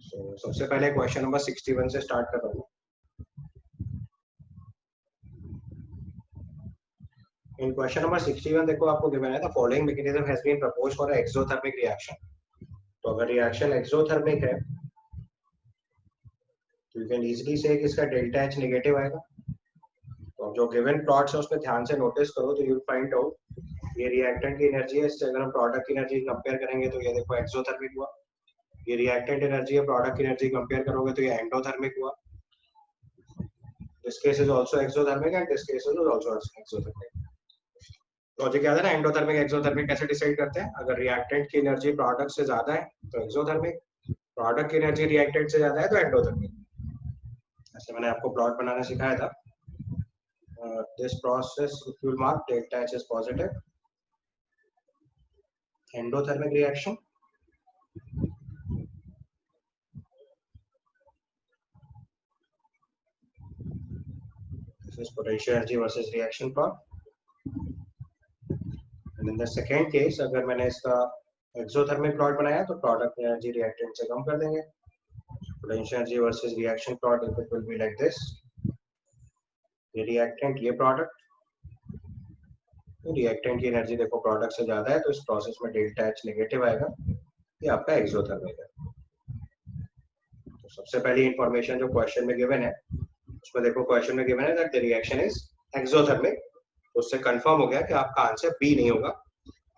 सबसे पहले question number 61 से स्टार्ट कर रहा हूँ। इन क्वेश्चन नंबर 61 देखो आपको गिवन है, the following mechanism has been proposed for exothermic reaction. तो अगर रिएक्शन एक्सोथर्मिक है तो यू कैन इजीली से कि इसका डेल्टा एच नेगेटिव आएगा। तो जो गिवन प्लॉट्स है उसमें ध्यान से नोटिस करो तो यू विल फाइंड आउट ये रिएक्टेंट की एनर्जी है, इससे अगर हम प्रोडक्ट की एनर्जी कंपेयर करेंगे तो ये देखो एक्सोथर्मिक हुआ। ये रिएक्टेंट एनर्जी है, प्रोडक्ट की एनर्जी कंपेयर करोगे तो ये एंडोथर्मिक हुआ। This case is also exothermic and this case is also exothermic. Logic याद है ना, एंडोथर्मिक एक्सोथर्मिक कैसे डिसाइड करते हैं? अगर रिएक्टेंट की एनर्जी प्रोडक्ट से ज्यादा है तो एक्सोथर्मिक, प्रोडक्ट की एनर्जी रिएक्टेंट से ज्यादा है तो एंडोथर्मिक। ऐसे मैंने आपको प्लॉट बनाना सिखाया था। This process if you mark delta H is positive, endothermic reaction, this is potential energy versus reaction plot. And in the second case अगर मैंने इसका एक्सोथर्मिक प्लॉट बनाया तो प्रोडक्ट एनर्जी रिएक्टेंट से कम कर देंगे। Potential energy versus reaction plot it will be like this. ये reactant, ये प्रोडक्ट, तो रिएक्टेंट की एनर्जी देखो प्रोडक्ट से ज्यादा है तो इस प्रोसेस में डेल्टा एच नेगेटिव आएगा। ये आपका एक्सोथर्मिक है। तो सबसे पहली इंफॉर्मेशन जो क्वेश्चन में गिवन है उसमें देखो, क्वेश्चन में गिवन है that the reaction is exothermic. उससे कंफर्म हो गया कि आपका आंसर बी नहीं होगा।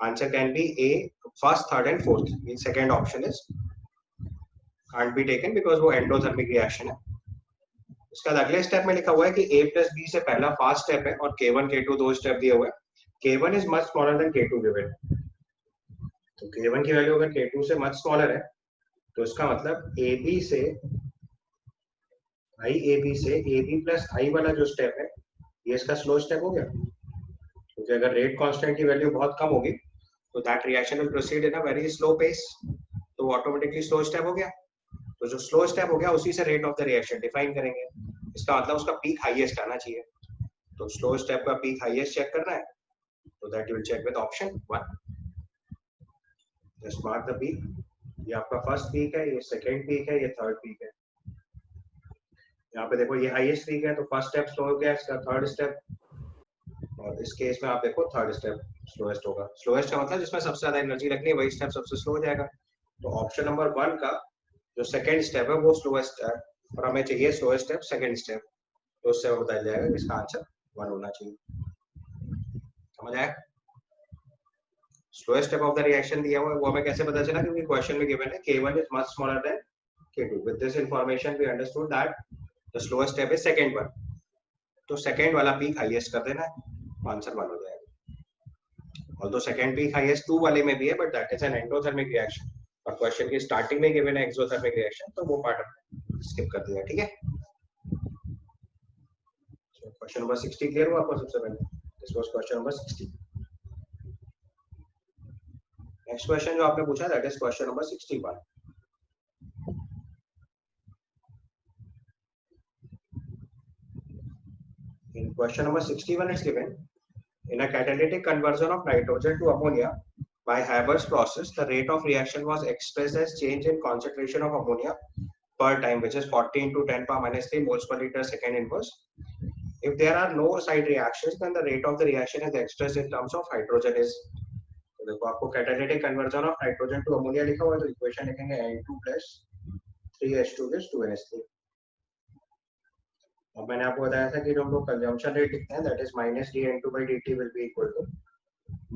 Answer can be A, first, third and fourth. ये second option is can't be taken because वो एंडोथर्मिक रिएक्शन है। इसका अगले स्टेप में लिखा हुआ है कि a प्लस बी से पहला फास्ट स्टेप है और K1 K2 दो स्टेप दिए हुए हैं। K1 is much smaller than K2 given. तो K1 की वैल्यू अगर K2 से मच स्मॉलर है तो इसका मतलब AB से AB प्लस I वाला जो स्टेप है ये इसका स्लो स्टेप हो गया। क्योंकि अगर रेट कांस्टेंट की वैल्यू बहुत कम होगी तो that reaction will proceed in a very slow pace, तो वो ऑटोमेटिकली स्लो स्टेप हो गया। तो जो स्लो स्टेप हो गया उसी से rate of the reaction define करेंगे। इसका मतलब उसका पीक हाईएस्ट आना चाहिए। तो स्लो स्टेप का पीक हाईएस्ट चेक करना है तो that you will check with option 1। Just mark the peak. ये आपका फर्स्ट पीक है, ये सेकंड पीक है, ये थर्ड पीक है। यहाँ पे देखो ये हाईएस्ट पीक है तो फर्स्ट स्टेप स्लो हो गया, इसका थर्ड स्टेप, और इस केस में आप देखो थर्ड स्टेप स्लोएस्ट होगा। स्लोएस्ट का मतलब जिसमें सबसे ज्यादा एनर्जी लगनी है वही स्टेप सबसे स्लो हो जाएगा। तो ऑप्शन नंबर 1 का जो सेकंड स्टेप है वो स्लोएस्ट है और हमें चाहिए स्लोएस्ट स्टेप सेकंड स्टेप, तो उससे वो बताया जाएगा कि इसका आंसर 1 होना चाहिए। समझ आया? Slowest step of the reaction दिया हुआ है वो हमें कैसे पता चला? क्योंकि क्वेश्चन में गिवन है K1 is much smaller than K2. With this information we understood that the slowest step is second one. तो सेकंड वाला पीक हाईएस्ट कर देना है, आंसर 1 हो जाएगा। ऑल्दो सेकंड पीक हाईएस्ट 2 वाले में भी है but that is an endothermic reaction और क्वेश्चन की स्टार्टिंग में गिवन है एक्सोथर्मिक रिएक्शन, तो वो पार्ट स्किप कर दिया। ठीक है, क्वेश्चन नंबर 60 क्लियर हुआ आपको? सबसे पहले this was question number 60। Next question जो आपने पूछा that is question number 61। In question number 61 it's given, in a catalytic conversion of nitrogen to ammonia by Haber's process, the rate of reaction was expressed as change in concentration of ammonia per time, which is 40 into 10 power minus 3 moles per liter second inverse. If there are no side reactions, then the rate of the reaction is expressed in terms of hydrogen is. तो देखो आपको catalytic conversion of nitrogen to ammonia लिखा हुआ है तो equation लिखेंगे N2 plus 3H2 gives 2NH3। अब मैंने आपको बताया था कि जो हम लोग कंजम्पशन रेट लिखते हैं that is minus dN2/dt will be equal to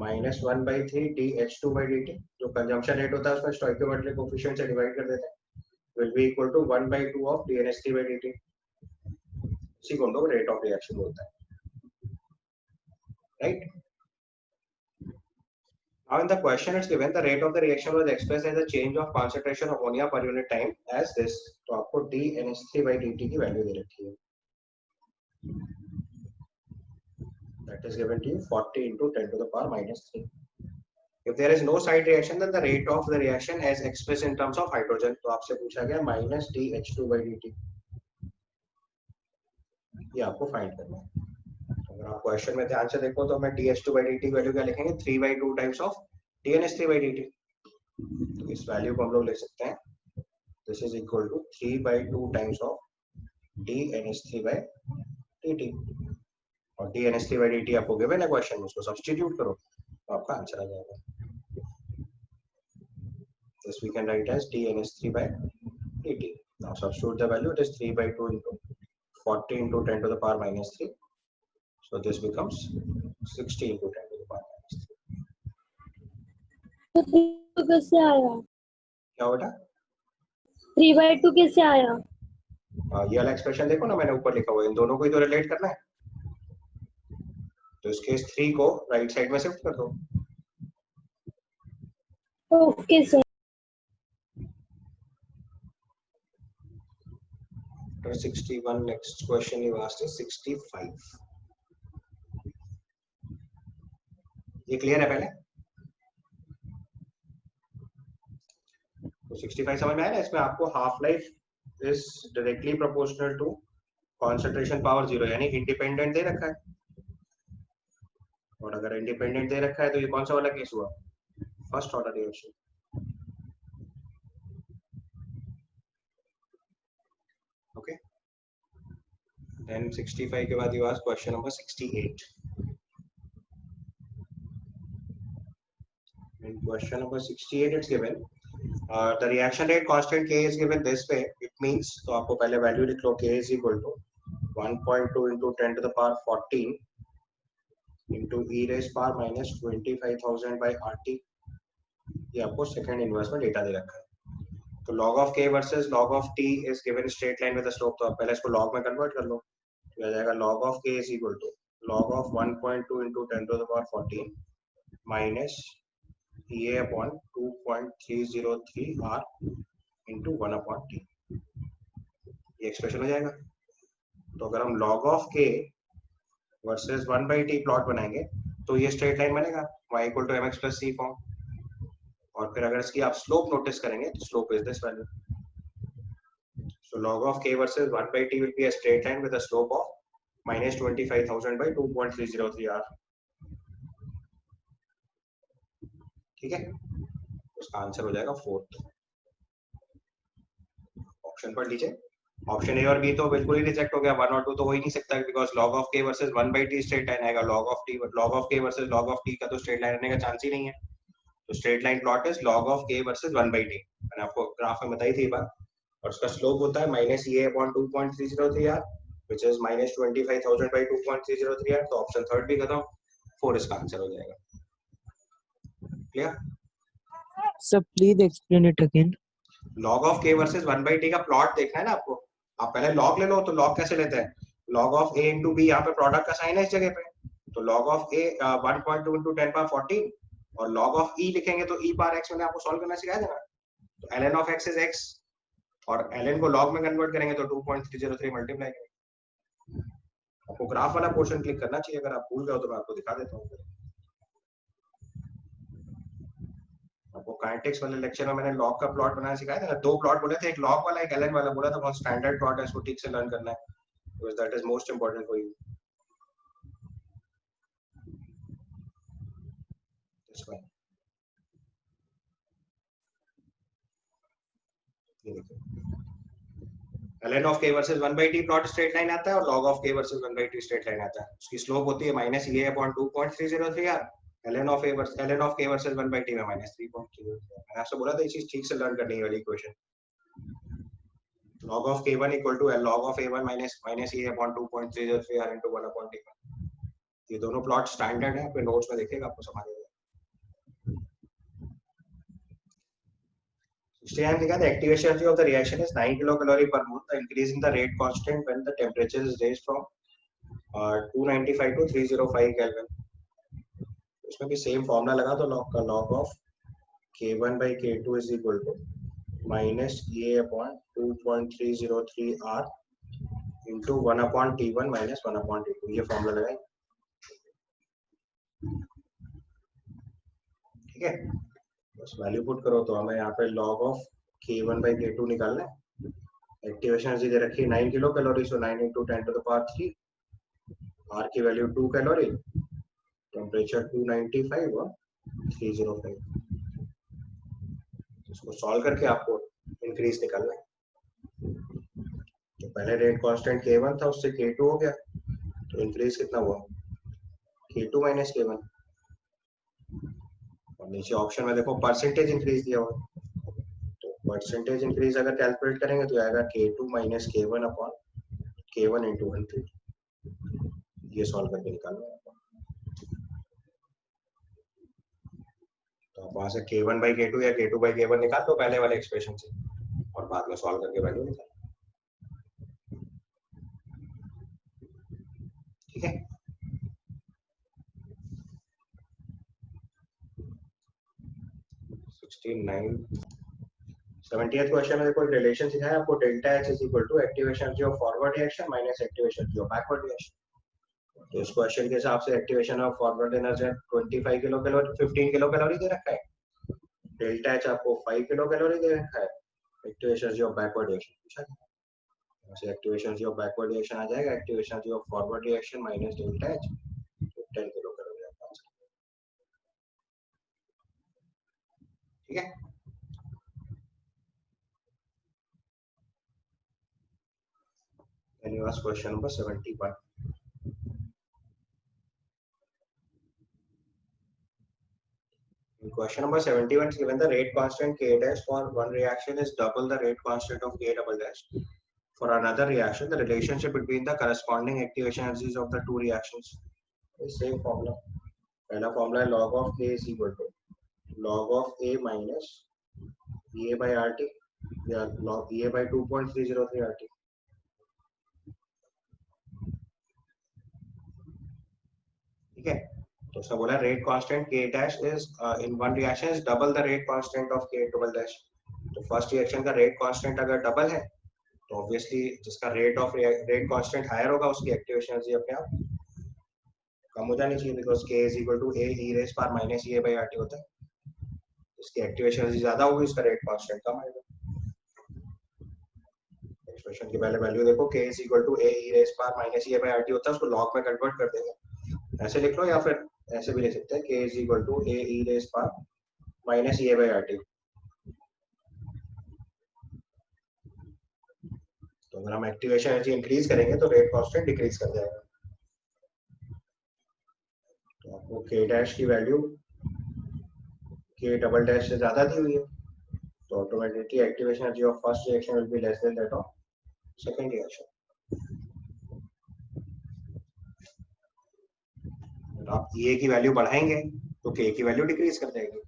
-1/3 dH2/dt। जो कंजम्पशन रेट होता है उसको स्टोइकियोमेट्रिक कोएफिशिएंट से डिवाइड कर देते हैं, will be equal to 1/2 of dNH3/dt। इसी को हम लोग रेट ऑफ रिएक्शन बोलते हैं, right? Now in the question it's given the rate of the reaction was expressed as a change of concentration of ammonia per unit time as this। तो आपको dNH3/dt की value दे रखी है, that is given to you 40 into 10 to the power minus 3। If there is no side reaction then the rate of the reaction as expressed in terms of hydrogen। तो आपसे पूछा गया minus dH2/dt, ये आपको find करना है। अगर आप क्वेश्चन में ध्यान से देखो तो मैं dH2/dt की वैल्यू क्या लिखेंगे? 3/2 टाइम्स ऑफ dNH3/dt। तो इस वैल्यू को हम लोग ले सकते हैं this is equal to 3/2 times of dNH3/dt और dNH3/dt आपको गिवन है क्वेश्चन में, उसको सब्स्टिट्यूट करो तो आपका आंसर आ जाएगा. This we can write as dNH3/dt. Now substitute the value. It is 3/2 into 40 into 10 to the power minus 3. So this becomes 60 into 10 to the power minus 3. तो कैसे आया? क्या बेटा? 3/2 कैसे आया? ये वाला एक्सप्रेशन देखो ना, मैंने ऊपर लिखा हुआ है, इन दोनों को ही तो रिलेट करना है. तो इस केस 3 को राइट साइड में शिफ्ट कर दो. Okay sir. 61. Next question you asked is 65. ये क्लियर है पहले? तो 65 समझ में आया ना. इसमें आपको half life is directly proportional to concentration power 0, यानी इंडिपेंडेंट दे रखा है. और अगर इंडिपेंडेंट दे रखा है तो ये कौन सा वाला केस हुआ? First order reaction. Okay. Then 65 के बाद you ask question number 68. In question number 68 it's given the reaction rate constant K is given this way. It means, तो आपको पहले वैल्यू लिख लो. K is equal to 1.2 into 10 to the power 14 into e raised power minus 25,000 by RT. ये आपको second inverse में data दे रखा है. तो log of K versus log of T is given straight line with a slope. तो आप पहले इसको log में कन्वर्ट कर लो. तो आ जाएगा log of K is equal to log of 1.2 into 10 to the power 14 minus EA upon 2.303 R into 1 upon T. ये expression हो जाएगा. तो अगर हम log of K versus 1/T plot बनाएंगे तो ये स्ट्रेट लाइन बनेगा y equal to mx plus c form. और फिर अगर इसकी आप स्लोप नोटिस करेंगे तो slope is this value. So log of K versus 1/T will be a straight line with a slope of minus 25,000 by 2.303 R. ठीक है. उसका आंसर हो जाएगा 4th. ऑप्शन पढ़ लीजिए. ऑप्शन ए और बी तो बिल्कुल ही रिजेक्ट हो गया. 1 और 2 तो हो ही नहीं सकता because log of K versus 1/T straight line आएगा. log of K versus log of T का तो स्ट्रेट लाइन रहने का चांस ही नहीं है. तो straight line plot is log of K versus 1/T. मैंने आपको ग्राफ में बताई थी बात. और उसका स्लोप होता है minus EA upon 2.303 R which is minus 25,000 by 2.303 R. तो ऑप्शन थर्ड भी खत्म. 4 इसका आंसर हो जाएगा. Clear? Sir, please explain it again. log of K versus 1/T का प्लॉट देखना है ना आपको. आप पहले log ले लो. तो log कैसे लेते हैं? log of A into B, यहाँ पे प्रोडक्ट का साइन है इस जगह पे. तो log of A 1.2 into 10 power 14 और log of E लिखेंगे तो e पावर x मैंने आपको सॉल्व करना सिखाया था ना. तो ln of x is x और ln को log में कन्वर्ट करेंगे तो 2.303 मल्टीप्लाई करेंगे. आपको ग्राफ वाला पोर्शन क्लिक करना चाहिए. अगर आप भूल गए हो तो मैं आपको दिखा देता हूँ. आपको काइनेटिक्स वाले लेक्चर में मैंने लॉग का प्लॉट बनाना सिखाया था ना. 2 प्लॉट बोले थे, एक लॉग वाला एक एलन वाला बोला था. बहुत स्टैंडर्ड प्लॉट है, इसको ठीक से लर्न करना है because that is most important for you. This one. ये देखो. ln of K versus 1/T plot straight line आता है और log of K versus 1/T straight line आता है. उसकी स्लोप होती है minus EA upon 2.303 R. ln of K versus 1/T में minus 3.303. मैंने आपसे बोला था ये चीज ठीक से लर्न करने वाली equation. log of K1 equal to log of A1 minus EA upon 2.303 R into 1 upon T1. ये दोनों प्लॉट स्टैंडर्ड है. अपने नोट्स में देखिएगा, आपको समझ आएगा. The activation energy of the reaction is 9 kilocalorie per mole. The increase in the rate constant when the temperature is raised from 295 to 305 Kelvin. इसमें भी सेम फॉर्मूला लगा तो log of K1 by K2 is equal to minus EA upon 2.303 R into 1 upon T1 minus 1 upon T2. ये formula लगाएं. ठीक है. बस value put करो तो हमें यहाँ पे log of K1 by K2 निकालना है. एक्टिवेशन एनर्जी दे रखी है 9 kilo calorie. So 9 into 10 to the power 3. R की वैल्यू 2 कैलोरी, टेम्परेचर 295 और 305. इसको सॉल्व करके आपको इंक्रीज निकालना है. पहले रेट कांस्टेंट K1 था, उससे K2 हो गया, तो इंक्रीज कितना हुआ K2 माइनस K1। और नीचे ऑप्शन में देखो परसेंटेज इंक्रीज दिया हुआ, तो परसेंटेज इंक्रीज अगर कैलकुलेट करेंगे तो आएगा K2 minus K1 upon K1 into 100। ये सॉल्व करके निकालना है। तो आप वहां से K1 बाई K2 या K2 बाई K1 निकाल दो पहले वाले एक्सप्रेशन से, और बाद में सॉल्व करके वैल्यू निकाल। ठीक है, सेवेंटियथ क्वेश्चन में देखो रिलेशन सिखाया आपको, delta H is equal to activation energy of forward reaction minus activation energy of backward reaction. तो इस क्वेश्चन के हिसाब से activation of forward energy 25 kilo calorie 15 kilo calorie दे रखा है, डेल्टा एच आपको 5 किलो कैलोरी दे रखा है, activation energy of backward reaction पूछा गया। वैसे activation energy of backward reaction आ जाएगा activation energy of forward reaction minus delta H, 10 kilo calorie आपका आंसर। ठीक है, then you ask question number 71. In question number 71 is given the rate constant K dash for one reaction is double the rate constant of K double dash. For another reaction, the relationship between the corresponding activation energies of the two reactions is same formula. पहला formula है log of K is equal to log of A minus EA by RT या log EA by 2.303 RT. ठीक है, तो उसने बोला rate constant K dash is in one reaction is double the rate constant of K double dash. तो first reaction का rate constant अगर double है तो ऑब्वियसली जिसका रेट कांस्टेंट हायर होगा उसकी एक्टिवेशन एनर्जी अपने आप कम हो जानी चाहिए, because K is equal to A e raise power minus EA by RT होता है। इसकी एक्टिवेशन एनर्जी ज्यादा होगी, उसका रेट कांस्टेंट कम आएगा। एक्सप्रेशन की पहले वैल्यू देखो, K is equal to A e raise power minus EA by RT होता है, उसको लॉग में कन्वर्ट कर देंगे, ऐसे लिख लो या फिर ऐसे भी ले सकते हैं K is equal to A e raise power minus EA by RT। तो अगर हम एक्टिवेशन एनर्जी इंक्रीज करेंगे तो रेट कांस्टेंट डिक्रीज कर जाएगा। तो आपको K डैश की वैल्यू K डबल डैश से ज्यादा दी हुई है, तो automatically activation energy of first reaction will be less than that of second reaction. आप EA की वैल्यू बढ़ाएंगे तो K की वैल्यू डिक्रीज कर देगी,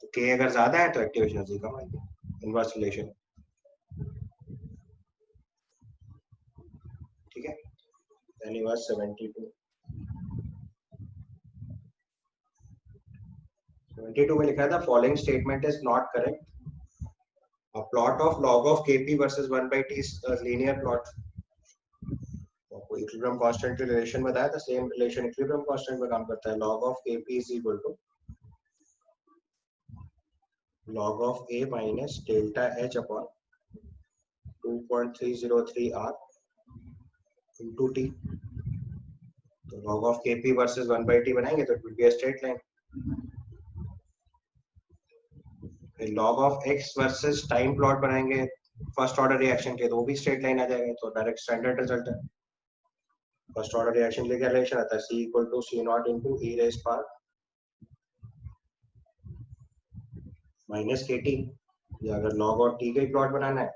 तो K अगर ज्यादा है तो एक्टिवेशन एनर्जी कम आएगी, इनवर्स रिलेशन। ठीक है, then you are 72 में लिखा था following statement is not correct, a plot of log of Kp versus 1 by T is a linear plot। आपको इक्विलिब्रियम कांस्टेंट के रिलेशन में बताया था, सेम रिलेशन इक्विलिब्रियम कांस्टेंट में काम करता है। log of Kp is equal to log of A minus delta H upon 2.303 R into T। तो log of Kp versus 1 by T बनाएंगे तो it will be a straight line। log of x versus time plot बनाएंगे first order reaction के, तो वो भी straight line आ जाएगा, तो डायरेक्ट स्टैंडर्ड रिजल्ट है। फर्स्ट ऑर्डर रिएक्शन के क्या रिलेशन आता है, C equal to C naught into e raise power minus KT। या अगर log ऑफ t का ही प्लॉट बनाना है,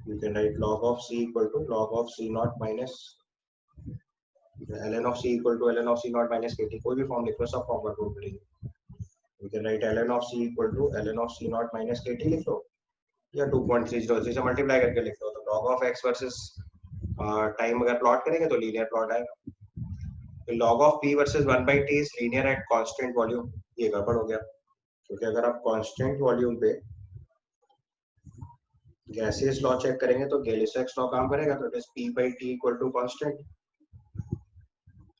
you can write log of C equal to log of C naught minus ln of C equal to ln of C naught minus KT। कोई भी form लिख लो, सब फॉर्म वर्क करेगी। You can write ln of C equal to ln of C naught minus KT लिख लो, या 2.303 से multiply करके लिख लो। तो log of x versus time अगर प्लॉट करेंगे तो लीनियर प्लॉट आएगा। तो log of p versus 1 by t is linear at constant volume, ये गड़बड़ हो गया, क्योंकि अगर आप कांस्टेंट वॉल्यूम पे गैसियस लॉ चेक करेंगे तो गैलियस लॉ काम करेगा, तो it is p by t equal to constant,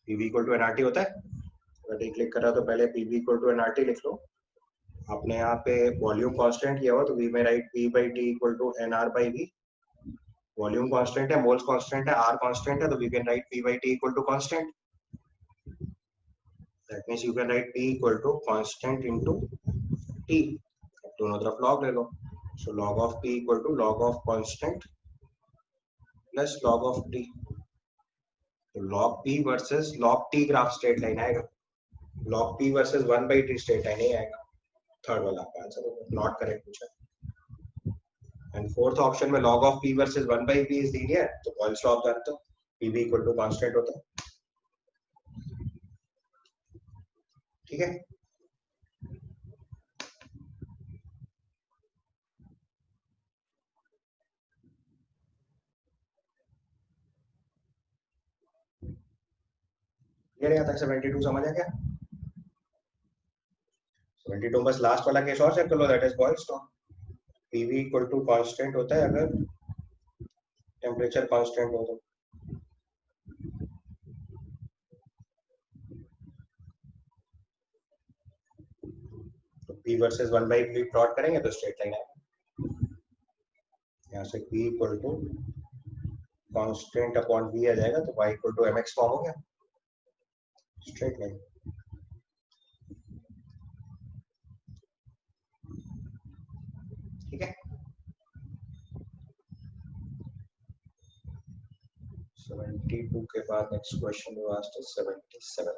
pv equal to nRT होता है। अगर टी क्लिक करा तो पहले pv equal to nRT लिख लो, आपने यहाँ पे वॉल्यूम कांस्टेंट किया हुआ तो v में राइट p by t equal to nr by v। Volume constant है, मोल्स कांस्टेंट है, r कांस्टेंट है, तो we can write p by t equal to constant। That means you can write p equal to constant into t। दोनों तरफ log ले लो, so log of p equal to log of constant plus log of T, तो log p versus log t graph straight line आएगा, log p versus 1/t straight line ही आएगा। Third वाला आपका आंसर होगा, नॉट करेक्ट पूछा। And fourth option में log of p versus 1/p is linear, तो पॉइल्स लॉ आप जानते हो, pv इक्वल टू कांस्टेंट होता है, ठीक है। ये यहाँ तक 72 समझ आ गया। 72 बस लास्ट वाला केस और चेक कर लो, that is Boyle's law, pv equal to constant होता है अगर टेम्परेचर कांस्टेंट हो तो p वर्सेस 1/p प्लॉट करेंगे तो स्ट्रेट लाइन आएगा, यहाँ से p equal to constant upon v आ जाएगा, तो y equal to mx form हो गया, स्ट्रेट लाइन। ठीक है, 72 के बाद next question you asked is 77।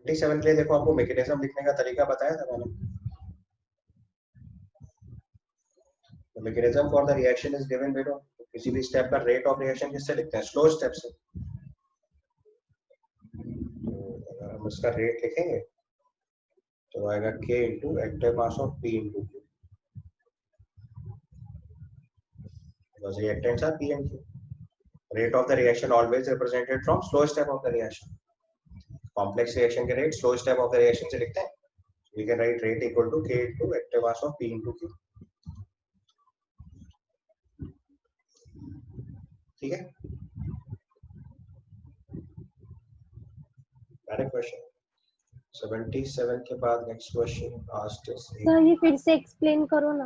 77 के लिए देखो आपको मैकेनिज्म लिखने का तरीका बताया था मैंने। The mechanism for the reaction is given below. किसी भी स्टेप का रेट ऑफ रिएक्शन किससे लिखते हैं? स्लो स्टेप से। तो अगर हम इसका रेट लिखेंगे तो आएगा k into active mass of p into q, because reactants are p and q. Rate of the reaction always represented from slow step of the reaction. Complex reaction के rate slow step of the reaction से लिखते हैं। We can write rate equal to k into active mass of p into q. ठीक है, direct question. 77 के बाद next question asked is, sir ये फिर से एक्सप्लेन करो ना।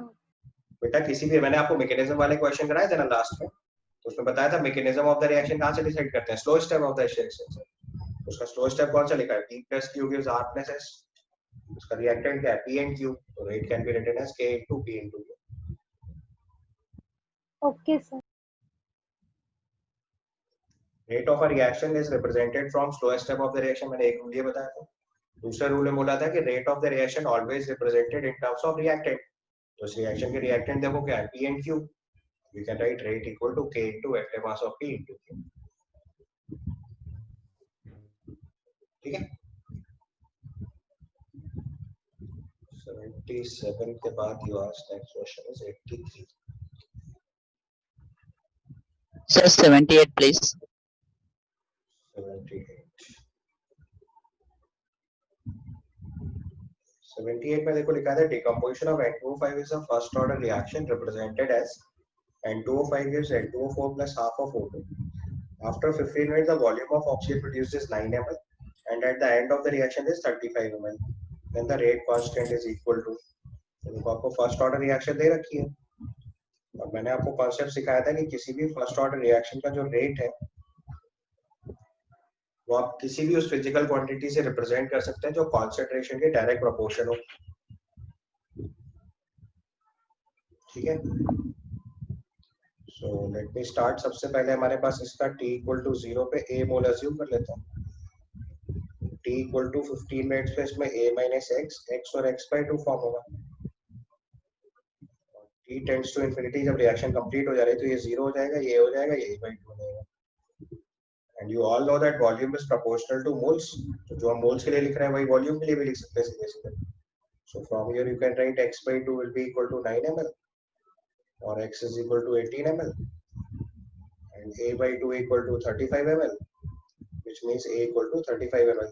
बेटा किसी भी, मैंने आपको मैकेनिज्म वाले क्वेश्चन कराए थे ना लास्ट में, तो उसमें बताया था मैकेनिज्म ऑफ द रिएक्शन कहां से डिसाइड करते हैं? Slow step of the reaction से। उसका स्लो स्टेप कौन सा लिखा है? p plus q gives r plus s। उसका रिएक्टेंट क्या है? p and q, तो rate can be written as k into p into q। Okay sir. Rate of a reaction is represented from slow step of the reaction, मैंने एक rule ये बताया था। दूसरा रूल में बोला था कि rate of the reaction always represented in terms of reactant, तो इस रिएक्शन के रिएक्टेंट देखो क्या है? p and q। We can write rate equal to k into active mass of p into q। ठीक है, 77 के बाद you ask next question is 83। Sir, 78, please. 78 में देखो लिखा है decomposition of N2O5 is a first order reaction represented as N2O5 gives N2O4 plus half of O2. After 15 minutes the volume of oxygen produced is 9 ml and at the end of the reaction is 35 ml. Then the rate constant is equal to, देखो आपको first order reaction दे रखी है और मैंने आपको concept सिखाया था कि किसी भी फर्स्ट ऑर्डर रिएक्शन का जो रेट है वो आप किसी भी उस फिजिकल क्वांटिटी से रिप्रेजेंट कर सकते हैं जो कॉन्सेंट्रेशन के डायरेक्ट प्रोपोर्शन हो। ठीक है, सो लेट मी स्टार्ट। सबसे पहले हमारे पास इसका t इक्वल टू 0 पे a मोल अज्यूम कर लेते हैं। t इक्वल टू 15 मिनट्स पे इसमें a माइनस x और x/2 फॉर्म होगा। t टेंड्स टू इंफिनिटी, जब रिएक्शन कंप्लीट हो जा रही है तो ये 0 हो जाएगा, ये हो जाएगा, ये a/2 हो जाएगा। And you all know that volume is proportional two moles, तो जो हम मोल्स के लिए लिख रहे हैं वही वॉल्यूम के लिए भी लिख सकते हैं सीधे सीधे। So from here you can write x/2 will be equal to 9 ml और x is equal to 18 ml and a/2 equal to 35 ml, which means a equal to 35 ml.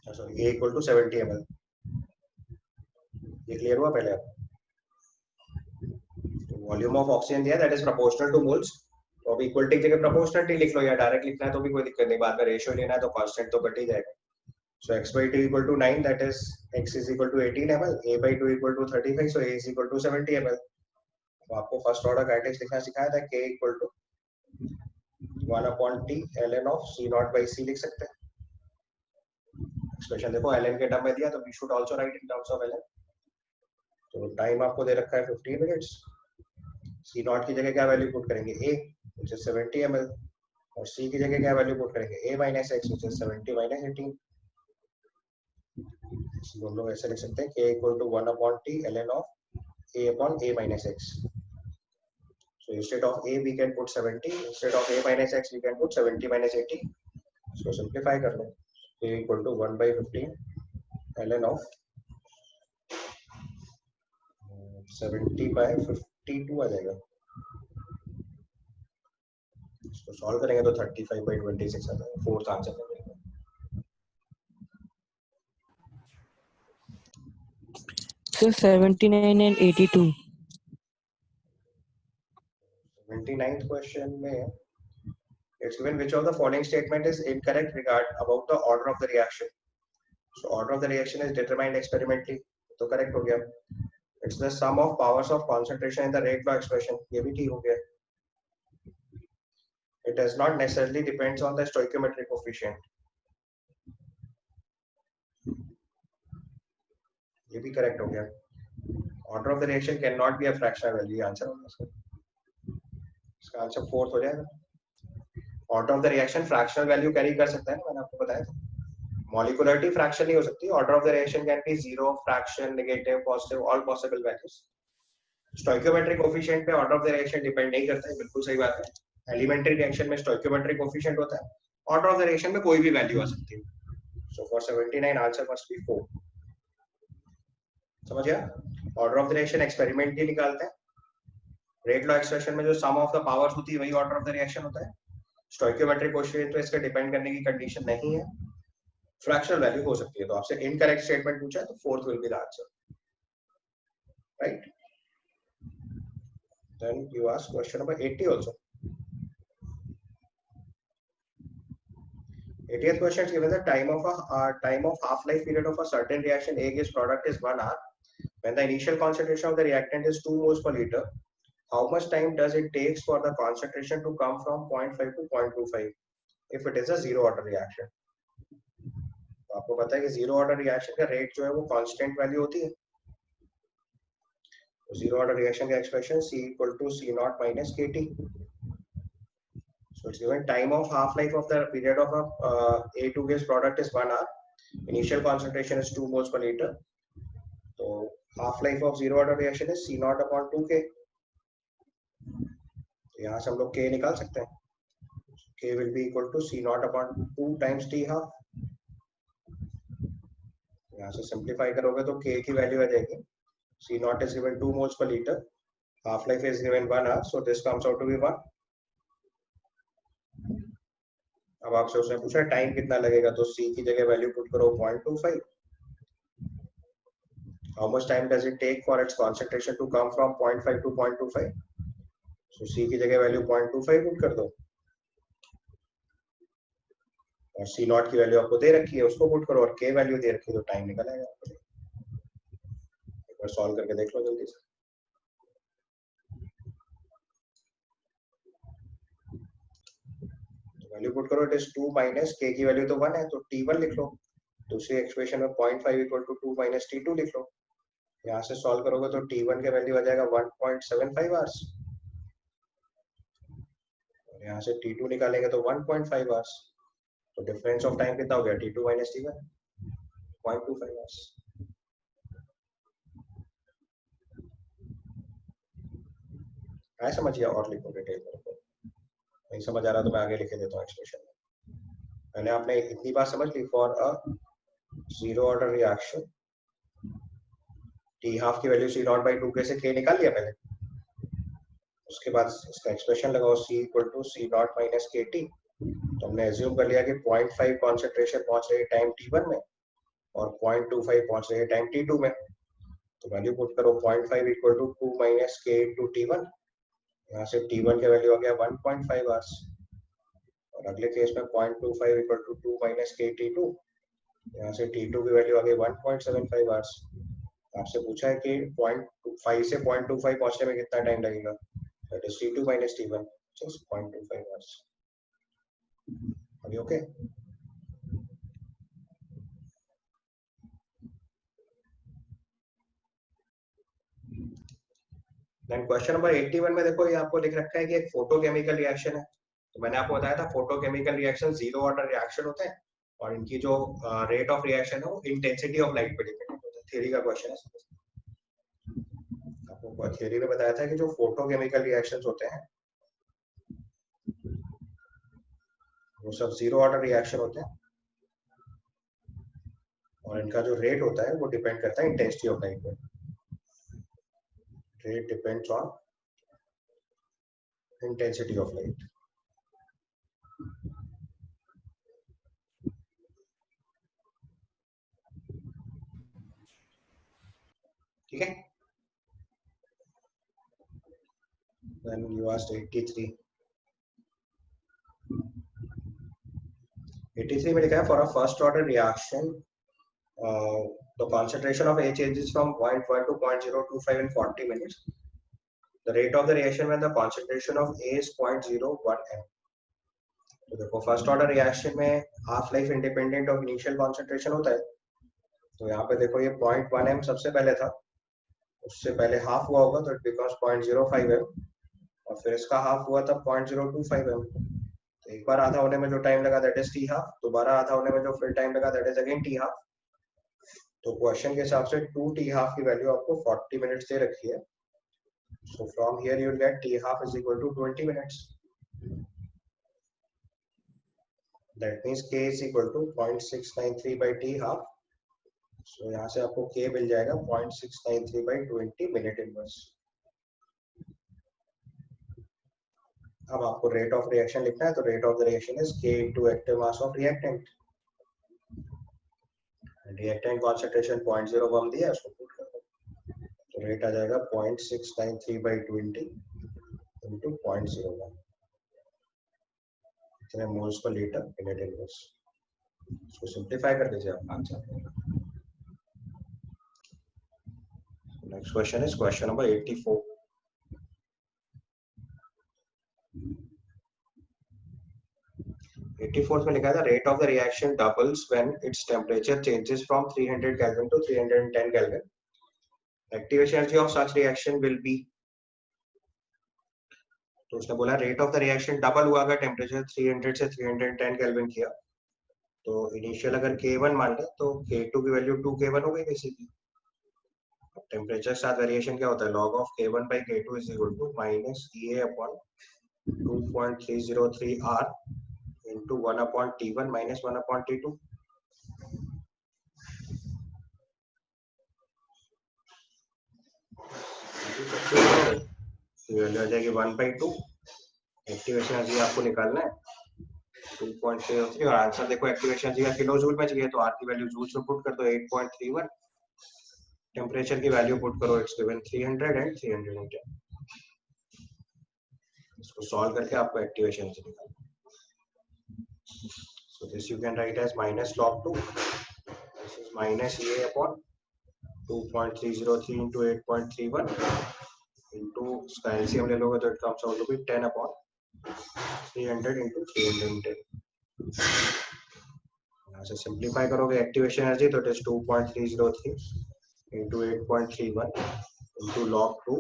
Sorry, a equal to 70 ml. ये clear हुआ पहले आपको? Volume of oxygen दिया, that is proportional two moles, तो अब equality की जगह proportionality लिख लो या डायरेक्ट लिखना है तो भी कोई दिक्कत नहीं, बाद में रेशियो लेना है तो कांस्टेंट तो कट ही जाएगा। So x/2 equal to 9, that is x is equal to 18 ml, a/2 equal to 35, so a is equal to 70 ml. तो आपको फर्स्ट ऑर्डर काइनेटिक्स लिखना सिखाया था, k equal to 1/t ln of c naught by c लिख सकते हैं। Expression देखो ln के टर्म में दिया तो we should also write in terms of ln। तो टाइम आपको दे रखा है 15 मिनट्स, सी नॉट की जगह क्या वैल्यू पुट करेंगे a which is 70 ml, और c की जगह क्या वैल्यू पुट करेंगे a minus x which is 70 minus 18। इसको हम लोग ऐसे लिख सकते हैं k equal to 1 upon t ln of a upon a minus x। So instead of a we can put 70, instead of a minus x we can put 70 minus 80। इसको simplify कर लो, a equal to 1 by 15 ln of 70 by 52 आ जाएगा। इसको solve करेंगे तो 35 by 26 आ जाएगा, fourth answer मिलेगा। So 79 and 82. 79th question में it's given which of the following statement is incorrect regard about the order of the reaction। So order of the reaction is determined experimentally, तो correct हो गया। It's the sum of powers of concentration in the rate law expression, ये भी ठीक हो गया। It does not necessarily depends on the stoichiometric coefficient, ये भी correct हो गया। Order of the reaction cannot be a fractional value, ये आंसर होगा इसका। इसका आंसर फोर्थ हो जाएगा। Order of the reaction fractional value carry कर सकता है, मैंने आपको बताया था। मॉलिक्यूलरिटी फ्रैक्शन नहीं हो सकती। Order of the reaction can be zero, fraction, negative, positive, all possible values. Stoichiometric coefficient पे order of the reaction depend नहीं करता है, बिल्कुल सही बात है। एलिमेंट्री रिएक्शन में स्टोइकियोमेट्रिक कोएफिशिएंट होता है, ऑर्डर ऑफ द रिएक्शन में कोई भी वैल्यू आ सकती है। So for 79 answer must be 4। समझ गया? Order of the reaction experimentally निकालते हैं। रेट लॉ एक्सप्रेशन में जो सम ऑफ द पावर्स होती है वही ऑर्डर ऑफ द रिएक्शन होता है। स्टोइकियोमेट्रिक कोएफिशिएंट तो इसका डिपेंड करने की कंडीशन नहीं है, फ्रैक्शनल वैल्यू हो सकती है। तो आपसे इनकरेक्ट स्टेटमेंट पूछा है तो fourth will be the answer, right? Then you ask question number 80 also. 80th question is given the time of half life period of a certain reaction A gas product is 1 hour. When the initial concentration of the reactant is 2 moles per liter, how much time does it takes for the concentration to come from 0.5 to 0.25 if it is a zero order reaction? तो आपको पता है कि zero order reaction का rate जो है वो constant value होती है। तो जीरो ऑर्डर रिएक्शन का expression C equal to C naught minus KT। So it's given time of half life of the period of a A2 gas product is 1 hour. Initial concentration is 2 moles per liter. So half life of zero order reaction is C naught upon 2K। यहाँ से हम लोग K निकाल सकते हैं। K will be equal to C naught upon 2 times T half। यहाँ से simplify करोगे तो K की वैल्यू आ जाएगी, C naught is given 2 moles per liter, half life is given 1 hour, so this comes out to be 1। अब आपसे उसने पूछा टाइम कितना लगेगा, तो C की जगह वैल्यू पुट करो 0.25। How much time does it take for its concentration to come from 0.5 to 0.25? So C की जगह वैल्यू 0.25 पुट कर दो, और C नॉट की वैल्यू आपको दे रखी है उसको पुट करो, और K वैल्यू दे रखी है, तो टाइम निकल आएगा आपको। एक बार सॉल्व करके देख लो जल्दी से। वैल्यू पुट करो, इट इज 2 माइनस K की वैल्यू तो 1 है तो T1 लिख लो। दूसरी एक्सप्रेशन में 0.5 इक्वल टू 2 माइनस T2 लिख लो। यहाँ से सॉल्व करोगे तो T1 के वैल्यू आ जाएगा 1.75 आवर्स, और यहाँ से T2 निकालेंगे तो 1.5 आवर्स। तो डिफरेंस ऑफ टाइम कितना हो गया, T2 माइनस T1, 0.25 आवर्स। आया समझ गया? और लिखो डिटेल में, नहीं समझ आ रहा तो मैं आगे लिखे देता हूँ एक्सप्रेशन में। पहले आपने इतनी बात समझ ली, for a zero order reaction T half की value C naught by 2K से K निकाल लिया पहले, उसके बाद इसका एक्सप्रेशन लगाओ C equal to C naught minus KT। तो हमने एज्यूम कर लिया कि 0.5 कॉन्सेंट्रेशन पहुंच रही है टाइम T1 में और 0.25 पहुंच रही है टाइम T2 में। तो वैल्यू पुट करो 0.5 equal to 2 minus K two T1। यहाँ से T1 का वैल्यू आ गया 1.5 आवर्स, और अगले केस में 0.25 equal to 2 minus K T2। यहाँ से T2 की वैल्यू आ गई 1.75 आवर्स। आपसे पूछा है कि 0.5 से 0.25 पहुंचने में कितना टाइम लगेगा, that is T2 minus T1, just 0.25 hours. अभी ओके? देन क्वेश्चन नंबर 81 में देखो, ये आपको लिख रखा है कि एक फोटोकेमिकल रिएक्शन है। तो मैंने आपको बताया था photochemical reaction zero order reaction होते हैं और इनकी जो रेट ऑफ रिएक्शन है वो इंटेंसिटी ऑफ लाइट पे डिपेंडेंट होता है। थ्योरी का क्वेश्चन है। आपको थ्योरी में बताया था कि जो फोटोकेमिकल रिएक्शंस होते हैं वो सब जीरो ऑर्डर रिएक्शन होते हैं और इनका जो रेट होता है वो डिपेंड करता है इंटेंसिटी ऑफ लाइट पे। Rate depends on intensity of light. ठीक है। Then you asked 83. 83 में लिखा है for a first order reaction the concentration of A changes from 0.1 to 0.025 in 40 minutes. The rate of the reaction when the concentration of A is 0.01 m. तो देखो first order reaction में half life independent of initial concentration होता है। तो यहाँ पे देखो ये 0.1 m सबसे पहले था, उससे पहले हाफ हुआ होगा तो इट बिकम्स 0.05 m और फिर इसका हाफ हुआ तब 0.025 m। तो एक बार आधा होने में जो टाइम लगा दैट इज टी हाफ, दोबारा आधा होने में जो फिर टाइम लगा that is again T half. तो क्वेश्चन के हिसाब से 2 टी हाफ की वैल्यू आपको 40 मिनट्स दे रखी है। So from here you will get T half is equal to 20 minutes. That means k is equal to 0.693 by T half. So यहाँ से आपको k मिल जाएगा 0.693 बाय 20 मिनट इनवर्स। अब आपको रेट ऑफ रिएक्शन लिखना है, तो rate of the reaction is k into active mass of reactant. Reactant concentration 0.01 दिया है, उसको पुट कर दो तो रेट आ जाएगा 0.693 बाय 20 इनटू 0.01। इतने मोल्स पर लीटर मिनट इनवर्स। इसको सिंपलीफाई कर दीजिए आप answer. Next question is question number 84। में लिखा था rate of the reaction doubles when its temperature changes from 300 kelvin to 310 kelvin. Activation energy of such reaction will be. तो उसने बोला rate of the reaction double हुआ अगर temperature 300 से 310 kelvin किया। तो इनिशियल अगर K1 मान ले तो K2 की वैल्यू 2K1 हो गई बेसिकली। टेम्परेचर के साथ वेरिएशन क्या होता है, log of K1 by K2 is equal to minus EA upon 2.303 R into 1 upon T1 minus 1 upon T2। Value आ जाएगी 1/2। एक्टिवेशन एनर्जी आपको निकालना है 2.303 और आंसर देखो एक्टिवेशन एनर्जी का किलो जूल में चाहिए तो R की वैल्यू जूल्स में पुट कर दो 8.31। टेम्परेचर की वैल्यू पुट करो, इट्स गिवन 300 एंड 310। इसको सॉल्व करके आपको एक्टिवेशन एनर्जी निकालना। So this you can write as minus log 2. This is minus EA upon 2.303 into 8.31 into इसका LCM ले लोगे तो it comes out to be 10 upon 300 into 310। यहाँ से सिंप्लीफाई करोगे एक्टिवेशन एनर्जी तो it is 2.303 into 8.31 into log 2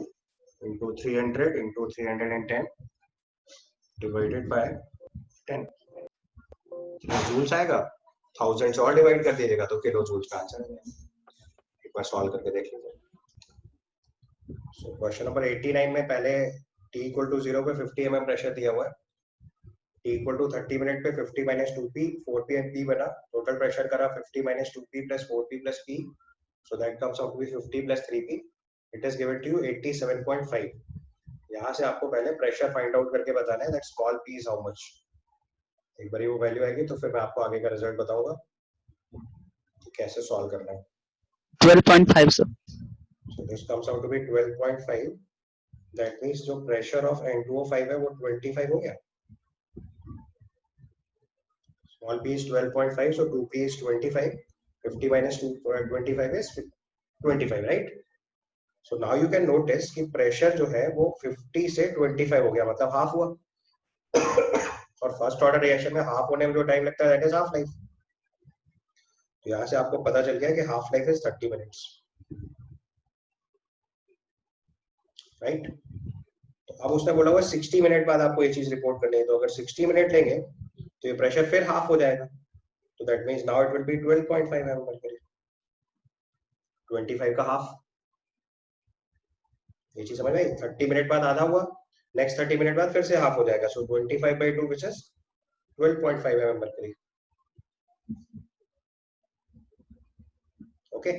into 300 into 310 divided by 10। Joules आएगा, 1000 से और डिवाइड कर दीजिएगा तो किलो जूल्स का आंसर आएगा। एक बार सॉल्व करके देख लीजिए। सो क्वेश्चन नंबर 89 में पहले t इक्वल टू 0 पे 50 mm प्रेशर दिया हुआ है। t इक्वल टू 30 मिनट पे 50 minus 2p 4p and p बना, टोटल प्रेशर करा 50 minus 2p plus 4p plus p, so that comes out to be 50 plus 3p। it is given to you 87.5। यहाँ से आपको पहले प्रेशर फाइंड आउट करके बताना है, that small p is how much। एक बार वो वैल्यू आएगी तो फिर मैं आपको आगे का रिजल्ट बताऊंगा कि कैसे सॉल्व करना है। 12.5 sir। So this comes out to be 12.5। That means जो प्रेशर ऑफ N2O5 है वो 25 हो गया। Small p is 12.5, so 2p is 25। 50 minus 25 is 25, right? So now you can notice कि प्रेशर जो है वो 50 से 25 हो गया, मतलब हाफ हुआ। और फर्स्ट ऑर्डर रिएक्शन में हाफ होने में जो टाइम लगता है दैट इज हाफ लाइफ। तो यहाँ से आपको पता चल गया कि half life is 30 minutes. Right. तो अब उसने बोला हुआ 60 मिनट बाद आपको ये चीज रिपोर्ट करनी है, तो अगर 60 मिनट लेंगे तो ये प्रेशर फिर हाफ हो जाएगा, तो that means now it will be 12.5 mmHg, 25 का हाफ। ये चीज समझ में आई? 30 मिनट बाद आधा हुआ, नेक्स्ट 30 मिनट बाद फिर से हाफ हो जाएगा, सो 25/2 विच इज 12.5 mmHg। ओके।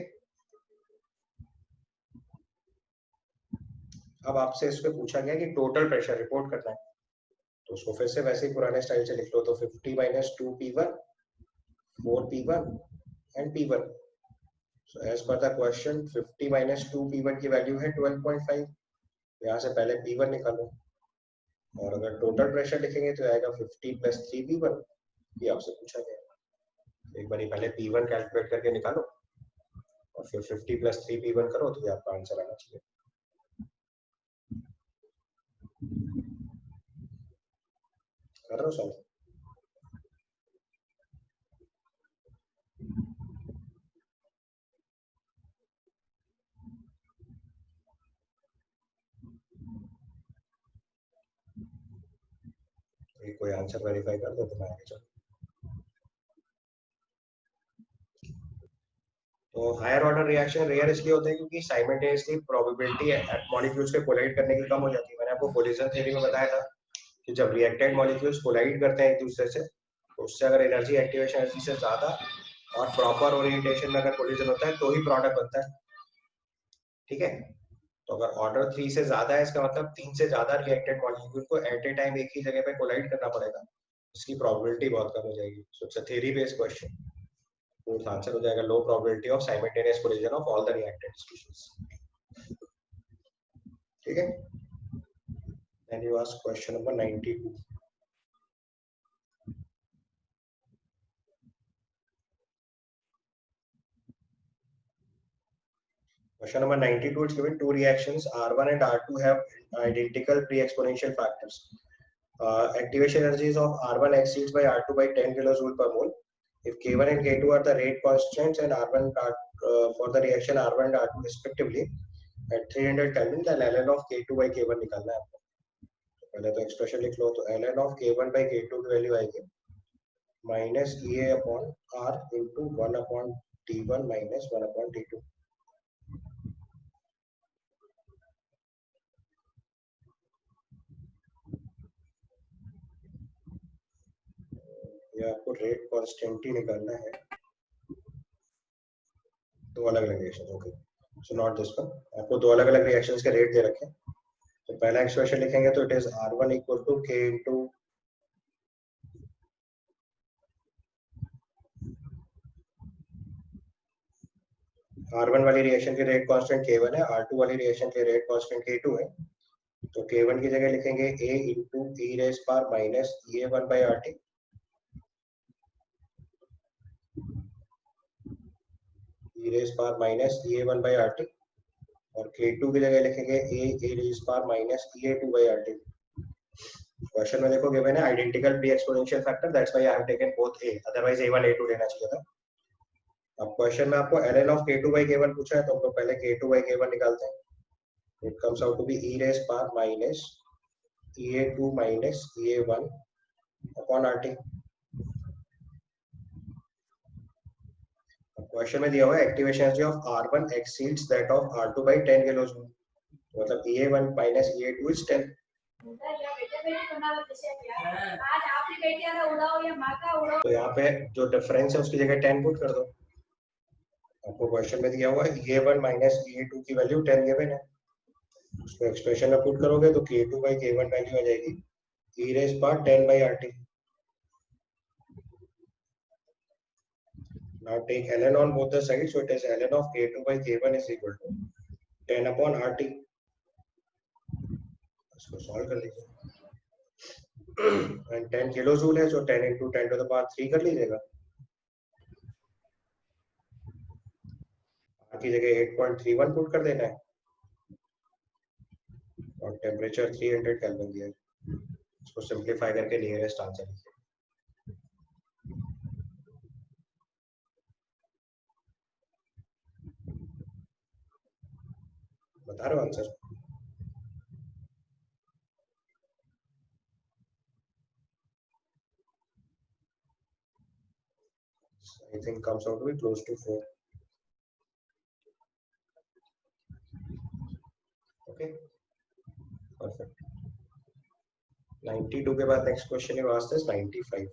अब आपसे इस पे पूछा गया कि टोटल प्रेशर रिपोर्ट करना है, तो उसको फिर से वैसे ही पुराने स्टाइल से लिख लो, तो 50 - 2P1 4P1 and P1। So as per the question 50 - 2P1 की वैल्यू है 12.5, यहाँ से पहले P1 निकालो, और अगर टोटल प्रेशर लिखेंगे तो आएगा 50 + 3P1, ये आपसे पूछा गया। एक बार पहले P1 कैलकुलेट करके निकालो और फिर 50 + 3P1 करो, तो ये आपका आंसर आना चाहिए। कर रहे हो सॉल्व? कोई आंसर वेरीफाई कर दो तो मैं आगे चलूं। तो हायर ऑर्डर रिएक्शन रेयर इसलिए होते हैं क्योंकि साइमल्टेनियसली प्रोबेबिलिटी मॉलिक्यूल्स के कोलाइड करने की कम हो जाती है। मैंने आपको कोलिजन थ्योरी में बताया था कि जब रिएक्टेंट मॉलिक्यूल्स कोलाइड करते हैं एक दूसरे से, तो उससे अगर एनर्जी एक्टिवेशन एनर्जी से ज्यादा और प्रॉपर ओरिएंटेशन में अगर कोलिजन होता है तो ही प्रोडक्ट बनता है। ठीक है, तो अगर ऑर्डर 3 से ज्यादा है, इसका मतलब 3 से ज्यादा रिएक्टेंट मॉलिक्यूल को एट ए टाइम एक ही जगह पे कोलाइड करना पड़ेगा, इसकी प्रोबेबिलिटी बहुत कम हो जाएगी। So it's a theory based question. Fourth answer हो जाएगा लो probability of simultaneous collision of all the reactant species. ठीक है, then you ask question number 92. Question number 92, it's given two reactions R1 and R2 have identical pre-exponential factors. Activation energies of R1 exceeds by R2 by 10 kilojoule per mole. If K1 and K2 are the rate constants and R1 for the reaction R1 and R2 respectively at 300 Kelvin, then ln of K2 by K1 निकालना है आपको। पहले तो expression लिख लो, तो ln of K1 by K2 की value आएगी minus EA upon R into 1 upon T1 minus 1 upon T2। ये आपको रेट कांस्टेंट ही निकालना है, दो अलग अलग reaction. Okay, so not this one, आपको दो अलग अलग रिएक्शंस के रेट दे रखे हैं। तो पहला एक्सप्रेशन लिखेंगे तो it is R1 equal to K into R1 वाली रिएक्शन के रेट कांस्टेंट K1 है, R2 वाली रिएक्शन के रेट कांस्टेंट K2 है। तो K1 की जगह लिखेंगे A into e raise power minus EA1 by RT, e raise power minus EA1 by RT, और K2 की जगह लिखेंगे A raise power minus EA2 by RT। Question में देखो गिवन है identical pre exponential factor, that's why I have taken both A, otherwise A1 A2 लेना चाहिए था। अब क्वेश्चन में आपको ln of K2 by K1 पूछा है, तो हम लोग पहले K2 by K1 निकालते हैं। It comes out to be e raised power minus EA2 minus EA1 upon RT। Question में दिया हुआ है activation energy of R1 exceeds that of R2 by 10 kilojoule, मतलब EA1 minus EA2 is 10। तो यहाँ पे जो डिफरेंस है उसकी जगह 10 पुट कर दो। आपको क्वेश्चन में दिया हुआ है EA1 minus EA2 की वैल्यू 10 गिवन है, उसको एक्सप्रेशन में पुट करोगे तो K2 by K1 वैल्यू आ जाएगी e raised power 10 by RT। Now take ln on both the sides, so it is ln of K2 by K1 is equal to 10 upon RT। इसको solve कर लीजिए, and 10 kilojoule है, so 10 into 10 to the power 3 कर लीजिएगा। R की जगह 8.31 put कर देना है, और टेम्परेचर 300 केल्विन दिया है। इसको सिंपलीफाई करके नियरेस्ट आंसर लिखिए। बता रहे हो answer? I think comes out to be close to 4. Okay, perfect. 92 के बाद next question you asked is 95.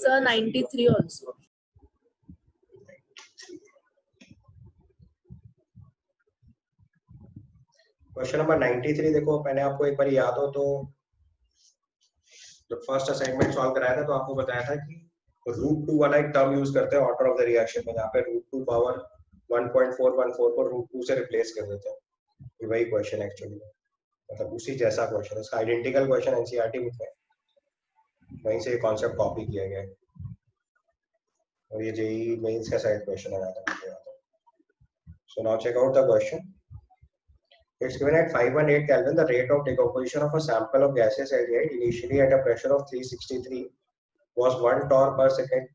Sir, 93 also. Question number 93 देखो, मैंने आपको एक बार याद हो तो जब फर्स्ट असाइनमेंट सॉल्व कराया था तो आपको बताया था कि √2 वाला एक टर्म यूज करते हैं ऑर्डर ऑफ द रिएक्शन में, जहाँ पे √2 पावर 1.414 को √2 से रिप्लेस कर देते हैं। ये वही क्वेश्चन एक्चुअली, मतलब उसी जैसा क्वेश्चन, इसका आइडेंटिकल क्वेश्चन एनसीईआरटी बुक में, वहीं से ये कॉन्सेप्ट कॉपी किया गया है और ये जेईई मेंस का शायद क्वेश्चन आया था। So now check out the question. It's given at 518 Kelvin, the rate of decomposition of a sample of gaseous aldehyde initially at a pressure of 363 was 1 torr per second,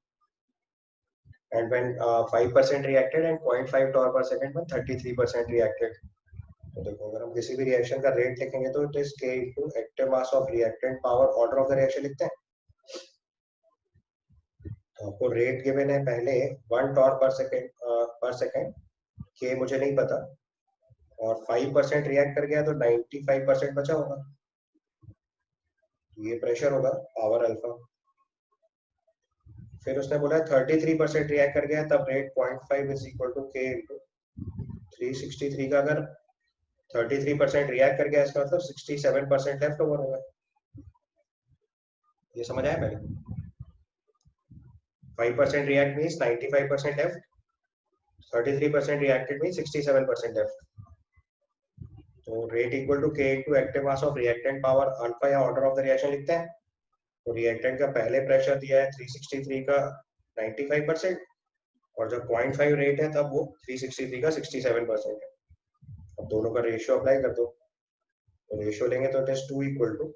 and when 5% reacted, and 0.5 torr per second when 33% reacted. तो देखो, अगर हम किसी भी reaction का rate लिखेंगे तो it is K into active mass of reactant power order of the reaction लिखते हैं. तो आपको रेट गिवन है पहले 1 torr per second, K मुझे नहीं पता, और 5% रिएक्ट कर गया तो 95% बचा होगा, ये प्रेशर होगा पावर अल्फा. फिर उसने बोला 33% रिएक्ट कर गया, तब rate 0.5 is equal to K into 363 का. अगर 33% रिएक्ट कर गया, इसका मतलब 67% लेफ्ट ओवर होगा. ये समझ आया मेरे? 5% react means 95% left, 33% reacted means 67% left. तो rate equal to K into active mass of reactant power alpha या ऑर्डर ऑफ द रिएक्शन लिखते हैं. तो रिएक्टेंट का पहले प्रेशर दिया है 363 का 95%, और जब 0.5 रेट है तब वो 363 का 67% है. अब दोनों का रेशियो अप्लाई कर दो, तो रेशियो लेंगे तो it is 2 equal to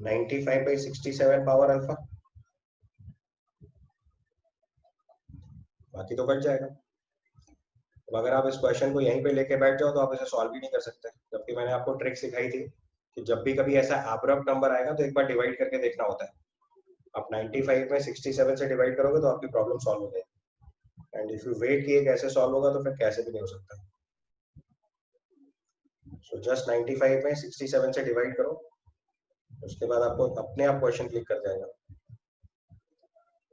95/67 power alpha. बाकी तो कट जाएगा. अब अगर आप इस क्वेश्चन को यहीं पे लेके बैठ जाओ तो आप इसे सॉल्व ही नहीं कर सकते, जबकि मैंने आपको ट्रिक सिखाई थी कि जब भी कभी ऐसा एब्रप्ट नंबर आएगा तो एक बार डिवाइड करके देखना होता है. आप 95 में 67 से डिवाइड करोगे तो आपकी प्रॉब्लम सॉल्व हो जाएगी, एंड इफ यू वेट कि ये कैसे सॉल्व होगा तो फिर कैसे भी नहीं हो सकता. सो जस्ट 95 में 67 से डिवाइड करो, उसके बाद आपको अपने आप क्वेश्चन क्लिक कर जाएगा.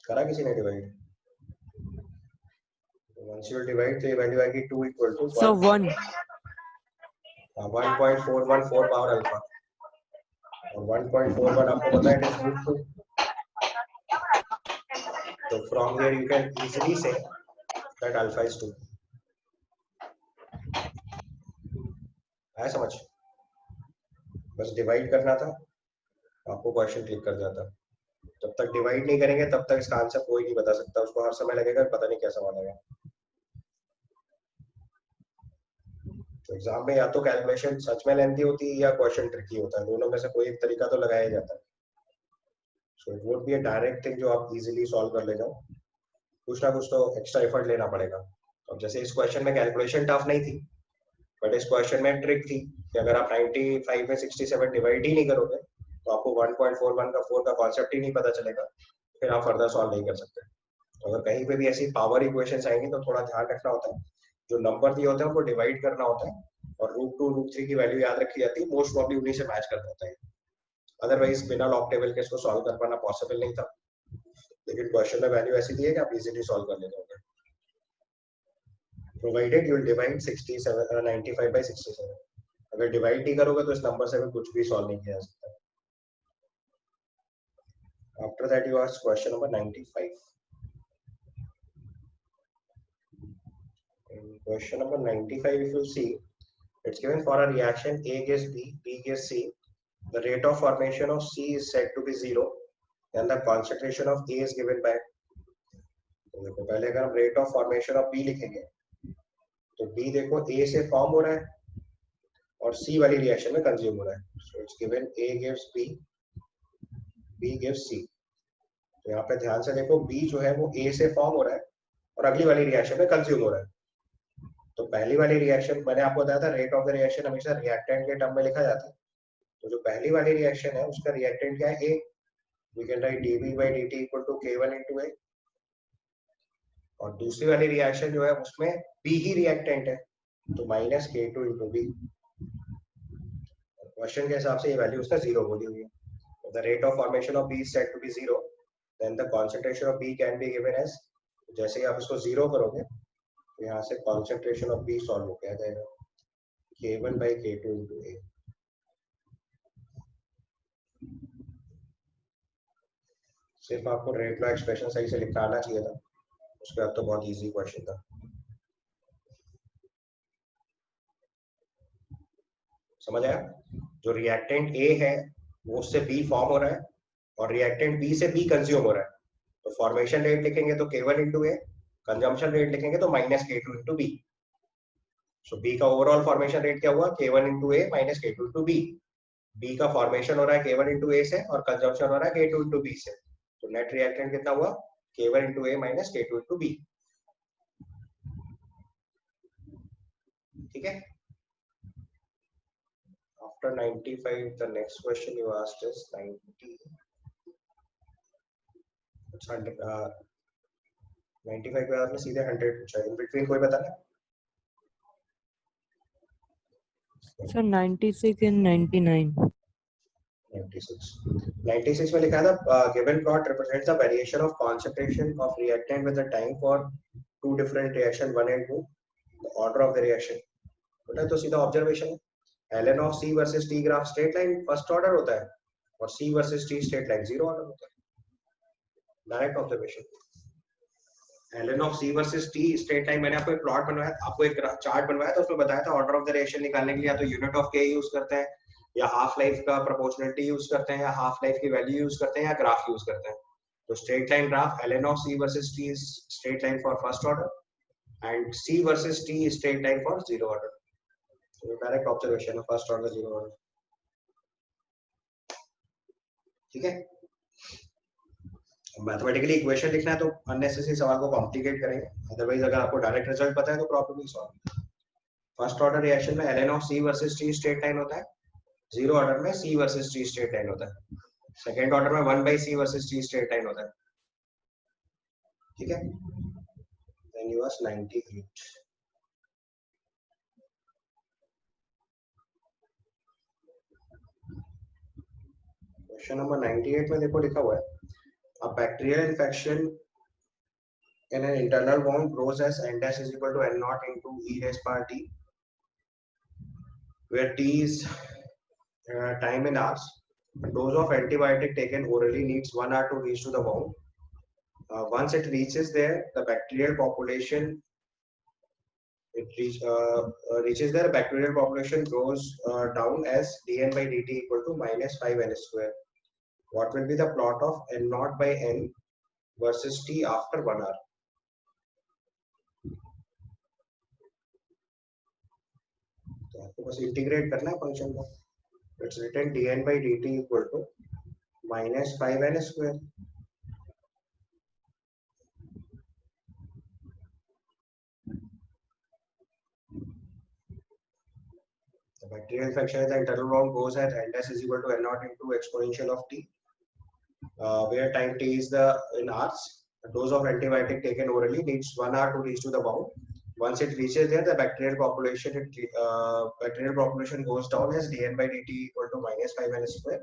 करा किसी ने डिवाइड? Once you divide, तो ये वैल्यू आएगी 2 equal to So 1. 1.414 power alpha, और 1.41 आपको पता है इट इज √2. तो from here you can easily see that alpha is 2. आया समझ? बस डिवाइड करना था, आपको क्वेश्चन क्लिक कर जाता. जब तक डिवाइड नहीं करेंगे तब तक इसका आंसर कोई नहीं बता सकता, उसको हर समय लगेगा पता नहीं क्या सवाल आएगा. तो एग्जाम में या तो कैलकुलेशन सच में लेंथी होती है या क्वेश्चन ट्रिकी होता है, दोनों में से कोई एक तरीका तो लगाया जाता है. So it would be a direct thing जो आप इजीली सॉल्व कर ले जाओ, कुछ ना कुछ तो एक्स्ट्रा एफर्ट लेना पड़ेगा. अब जैसे इस क्वेश्चन में कैलकुलेशन टफ नहीं थी, बट इस क्वेश्चन में ट्रिक थी कि अगर आप 95 में 67 डिवाइड ही नहीं करोगे तो आपको 1.41 का 4 का कॉन्सेप्ट ही नहीं पता चलेगा, फिर आप फर्दर सॉल्व नहीं कर सकते. तो अगर कहीं पे भी ऐसी पावर इक्वेशंस आएंगी तो थोड़ा ध्यान रखना होता है, जो नंबर दिए होते हैं उनको डिवाइड करना होता है, और √2 √3 की वैल्यू याद रखी जाती है, मोस्ट प्रॉब्ली उन्हीं से मैच कर देता है. अदरवाइज बिना लॉग टेबल के इसको सॉल्व कर पाना पॉसिबल नहीं था, लेकिन क्वेश्चन में वैल्यू ऐसी दी है कि आप इजीली सॉल्व कर ले जाओगे. Provided you will divide 95 by 67. अगर डिवाइड नहीं करोगे तो इस नंबर से भी कुछ भी सॉल्व नहीं किया जा सकता. After that you ask question number 95. In question number 95, if you see, it's given for a reaction A gives B, B gives C. The rate of formation of C is said to be 0, and the concentration of A is given by. तो देखो, पहले अगर हम rate of formation of B लिखेंगे तो B देखो A से form हो रहा है और C वाली रिएक्शन में कंज्यूम हो रहा है. So it's given A gives B, B gives C. तो यहाँ पे ध्यान से देखो, B जो है वो A से फॉर्म हो रहा है और अगली वाली रिएक्शन में कंज्यूम हो रहा है. तो पहली वाली रिएक्शन मैंने आपको बताया था, रेट ऑफ द रिएक्शन हमेशा रिएक्टेंट के टर्म में लिखा जाता है. तो जो पहली वाली रिएक्शन है उसका रिएक्टेंट क्या है? A. We can write dB by dt equal to K1 into A। और दूसरी वाली रिएक्शन जो है उसमें B ही रिएक्टेंट है तो minus K2 into B। Question के हिसाब से ये वैल्यू उसका 0 बोली हुई है। The rate of formation of B is said to be 0, then the concentration of B can be given as, जैसे ही आप इसको 0 करोगे तो यहाँ से concentration of B सॉल्व हो जाएगा K1 by K2 into A। सिर्फ आपको रेट लॉ एक्सप्रेशन सही से लिखना आना चाहिए था, उसके बाद तो बहुत इजी क्वेश्चन था। समझ आया? जो रिएक्टेंट A है वो उससे B फॉर्म हो रहा है और रिएक्टेंट B से B कंज्यूम हो रहा है, तो फॉर्मेशन रेट लिखेंगे तो K1 into A, consumption rate लिखेंगे तो माइनस K2 into B। सो B का ओवरऑल फॉर्मेशन रेट क्या हुआ? K1 into A minus K2 into B। B का फॉर्मेशन हो रहा है K1 into A से और कंजम्पशन हो रहा है K2 into B से, तो नेट रिएक्टेंट कितना हुआ? K1 into A minus K2 into B। ठीक है? After 95, the next question you asked is 90. It's 100. 95 के बाद में सीधे 100 पूछा है। In between कोई बताना? Sir 96 and 99. 96 में लिखा था given plot represents the variation of concentration of reactant with the time for two different reaction 1 and 2, the order of the reaction। बेटा तो सीधा ऑब्जर्वेशन है। ln of C versus T graph straight line first order होता है और C versus T straight line zero order होता है। Direct observation. ln of C versus T straight line, मैंने आपको एक प्लॉट बनवाया, आपको एक चार्ट बनवाया था, उसमें बताया था ऑर्डर ऑफ द रिएक्शन निकालने के लिए या तो यूनिट ऑफ K यूज करते हैं या हाफ लाइफ का प्रोपोर्शनलिटी यूज करते हैं या हाफ लाइफ की वैल्यू यूज करते हैं या ग्राफ यूज करते हैं। तो straight line graph ln of C versus T is straight line for first order and C versus T is straight line for zero order। तो डायरेक्ट ऑब्जर्वेशन है, first order zero order. ठीक है? Mathematically equation लिखना है तो unnecessary सवाल को complicate करेंगे, अदरवाइज अगर आपको डायरेक्ट रिजल्ट पता है तो प्रॉब्लम ही सॉल्व। फर्स्ट ऑर्डर रिएक्शन में ln of C versus T straight line होता है, जीरो ऑर्डर में C versus T straight line होता है, सेकंड ऑर्डर में 1 by C versus T straight line होता है। ठीक है? Then you are 98। Question number 98 में देखो लिखा हुआ है a bacterial infection in an internal wound grows as n dash is equal to n naught into e raised power t, where t is time in hours. The dose of antibiotic taken orally needs 1 hour to reach to the wound. Once it reaches there, the bacterial population reaches there. Bacterial population goes down as dn by dt equal to minus 5n square. What will be the plot of n naught by n versus t after 1 hour? तो आपको बस integrate करना है function को। It's written dn by dt equal to minus 5n square. The bacterial infection in the internal wound goes as n dash is equal to n naught into exponential of t, where time t is in hours. The dose of antibiotic taken orally needs 1 hour to reach to the wound. Once it reaches there, the bacterial population goes down as dn by dt equal to minus 5n square.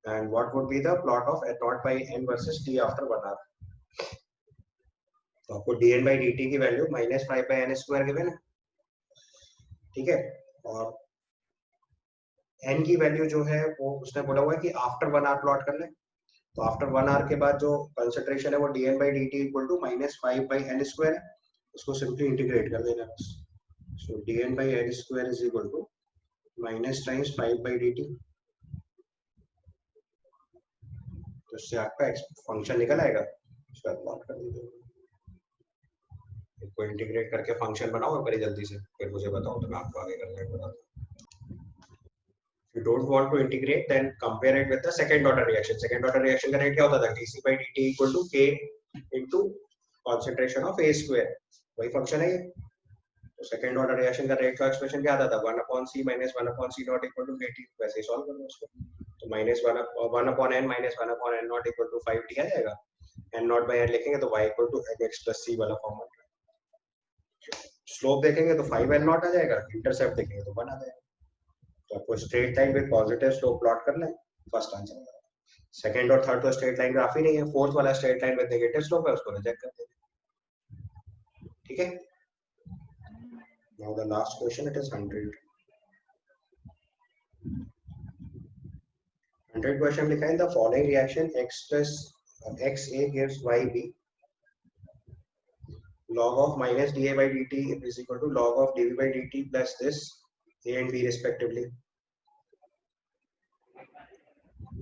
And what would be the plot of n naught by n versus t after 1 hour? तो आपको dn by dt की value minus 5 by n square given है। ठीक है? और n की value जो है वो उसने बोला हुआ है कि आफ्टर 1 आवर प्लॉट करना है, तो आफ्टर 1 आवर के बाद जो कंसंट्रेशन है वो dn by dt equal to minus 5 by n square है, उसको सिंपली इंटीग्रेट कर देना बस। So dn by n square is equal to minus times 5 by dt। तो इससे आपका फंक्शन निकल आएगा, उसका प्लॉट कर दीजिए। इसको इंटीग्रेट करके फंक्शन बनाओ और बड़ी जल्दी से, फिर मुझे बताओ तो मैं आपको आगे करना है बताता हूं। If you don't want to integrate, then compare it with the second order reaction. Second order reaction का रेट क्या होता था? dc by dt equal to k into concentration of a square। वही फंक्शन है ये। तो सेकंड ऑर्डर रिएक्शन का rate का एक्सप्रेशन क्या आता था 1/c minus 1/c naught equal to kT, वैसे ही सॉल्व करो उसको। तो minus 1/n minus 1/n naught equal to 5t आ जाएगा, n नॉट बाय n लिखेंगे तो y equal to mx plus c वाला फॉर्म आ जाएगा। स्लोप देखेंगे तो 5n नॉट आ जाएगा, इंटरसेप्ट देखेंगे तो 1 आ जाएगा। तो आपको straight line with positive slope plot करना है, फर्स्ट आंसर आएगा। सेकंड और थर्ड तो स्ट्रेट लाइन ग्राफ ही नहीं है, फोर्थ वाला straight line with negative slope है, उसको रिजेक्ट कर देंगे। ठीक है, now the last question, it is 100 question लिखा है the following reaction x plus xa gives yb log of minus dA by dt is equal to log of dV by dt plus this a and b respectively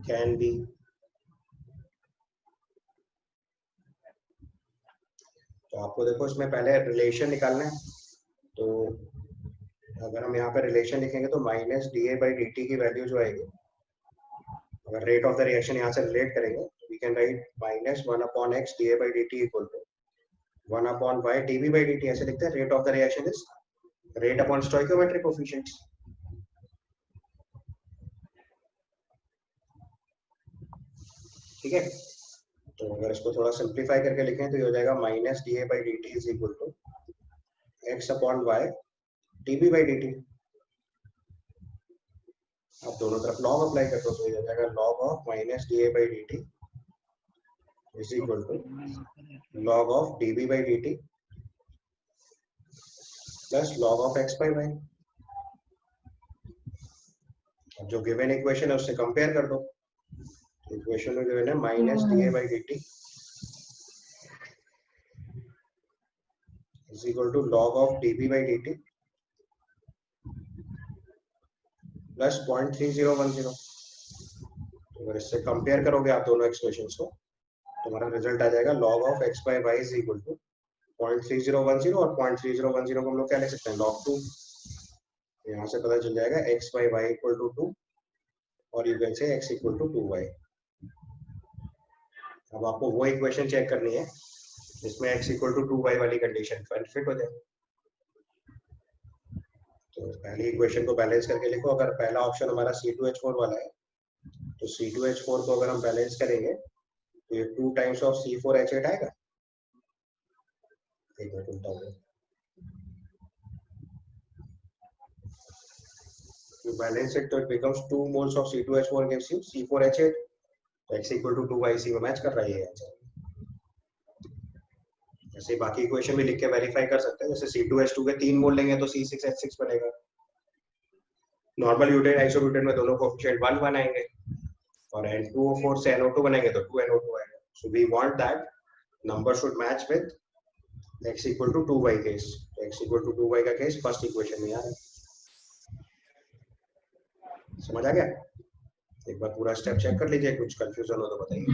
can be। तो आपको देखो इसमें पहले relation निकालना है, तो अगर हम यहाँ पे रिलेशन लिखेंगे तो माइनस dA by dt की वैल्यू जो आएगी, अगर रेट ऑफ द रिएक्शन यहाँ से रिलेट करेंगे तो we can write minus 1/x dA by dt equal to 1/y dV by dt, ऐसे लिखते हैं। Rate of the reaction is rate upon stoichiometric coefficients. ठीक है, तो अगर इसको थोड़ा सिंप्लीफाई करके लिखें तो ये हो जाएगा minus dA by dt is equal to x/y dV by dt। अब दोनों तरफ लॉग अप्लाई कर दो तो ये हो जाएगा log of minus dA by dt is equal to log of dV by dt plus log of x by y। अब जो गिवन इक्वेशन है उससे कंपेयर कर दो, इक्वेशन में गिवन है minus dA by dt is equal to log of dV by dt plus 0.3010। तो अगर इससे कंपेयर करोगे आप दोनों एक्सप्रेशंस को, तुम्हारा रिजल्ट आ जाएगा log of x by y is equal to 0.3010, और 0.3010 को हम लोग क्या लिख सकते हैं log 2। यहाँ से पता चल जाएगा x by y equal to 2 और you can say x equal to 2y। अब आपको वो इक्वेशन चेक करनी है जिसमें x equal to 2y वाली कंडीशन फिट हो जाए। तो पहली इक्वेशन को बैलेंस करके लिखो। अगर पहला ऑप्शन हमारा C2H4 वाला है तो C2H4 को अगर हम बैलेंस करेंगे तो ये 2 टाइम्स ऑफ C4H8 आएगा। एक मिनट उल्टा हो गया, you balance it तो it becomes 2 moles of C2H4 gives you C4H8, तो x equal to 2y में मैच कर रहा है ये आंसर। ऐसे बाकी इक्वेशन भी लिख के वेरीफाई कर सकते हैं, जैसे C2H2 के 3 मोल लेंगे तो C6H6 बनेगा। नॉर्मल ब्यूटेन आइसोब्यूटेन में दोनों कोएफिशिएंट 1 1 आएंगे, और N2O4 से NO2 बनेंगे तो 2NO2 आएगा। So we want that number should match with x equal to 2y case. तो x equal to 2y का केस फर्स्ट इक्वेशन में आ रहा है। समझ आ गया? एक बार पूरा स्टेप चेक कर लीजिए, कुछ कंफ्यूजन हो तो बताइए।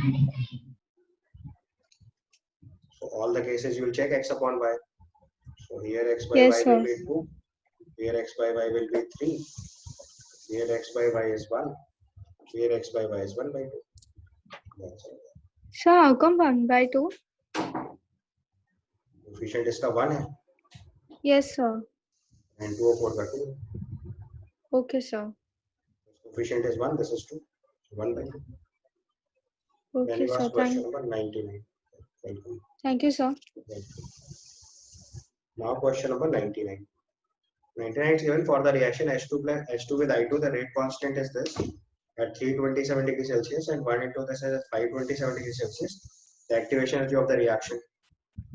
So all the cases you will check x upon y. So here x by Yes, y sir. will be 2, here x by y will be 3, here x by y is 1, here x by y is 1 by 2. That's all. Sir, how come 1/2? Coefficient इसका 1 है Yes, sir. and 2/4 का 2. Okay, sir. Coefficient is 1, this is 2. 1 by 2. Then Okay, you sir. ask question number 99. Welcome. Thank you, sir. Welcome. Now question number 99. 99 is given for the reaction H2 plus H2 with I2. The rate constant is this at 327 degrees Celsius and 1 into this is at 527 degrees Celsius. The activation energy of the reaction.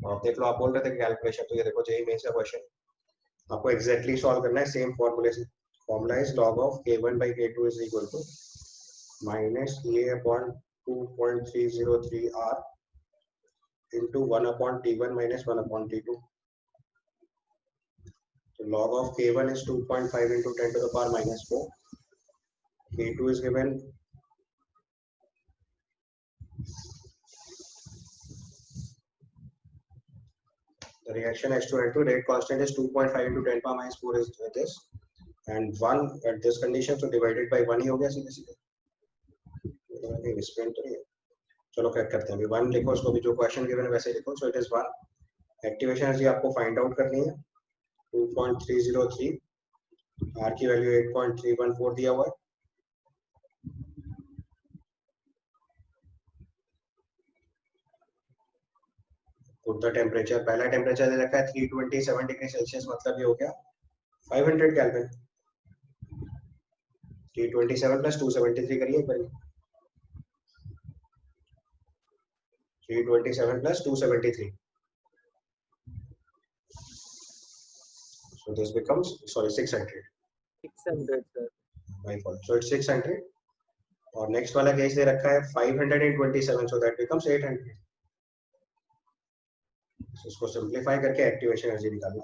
अब देख लो, आप बोल रहे थे calculation, तो ये देखो JEE mains का क्वेश्चन आपको एग्जैक्टली सॉल्व करना है। सेम फॉर्मूले से, formula is log of k1 by k2 is equal to minus EA upon 2.303 R into 1 upon T1 minus 1 upon T2. So log of K1 is 2.5 into 10 to the power minus 4. K2 is given the reaction H2N2 rate constant is 2.5 into 10 power minus 4 is this, and 1 at this condition, so divided by 1 ही हो गया सीधे सीधे। इसमें तो नहीं है, चलो क्या करते हैं, अभी 1 लिखो, उसको भी जो क्वेश्चन गिवन है वैसे लिखो। So it is 1। Activation energy आपको फाइंड आउट करनी है, 2.303, R की वैल्यू 8.314 दिया हुआ है। पुट द टेम्परेचर, पहला टेम्परेचर दे रखा है 327 डिग्री सेल्सियस, मतलब ये हो गया 500 केल्विन। 327 प्लस 273 करिए एक बार। 327 plus 273. So this becomes, sorry, 600. 600 sir. My fault. So it's 600. और next वाला केस दे रखा है 527, so that becomes 800. So इसको simplify करके activation energy निकालना।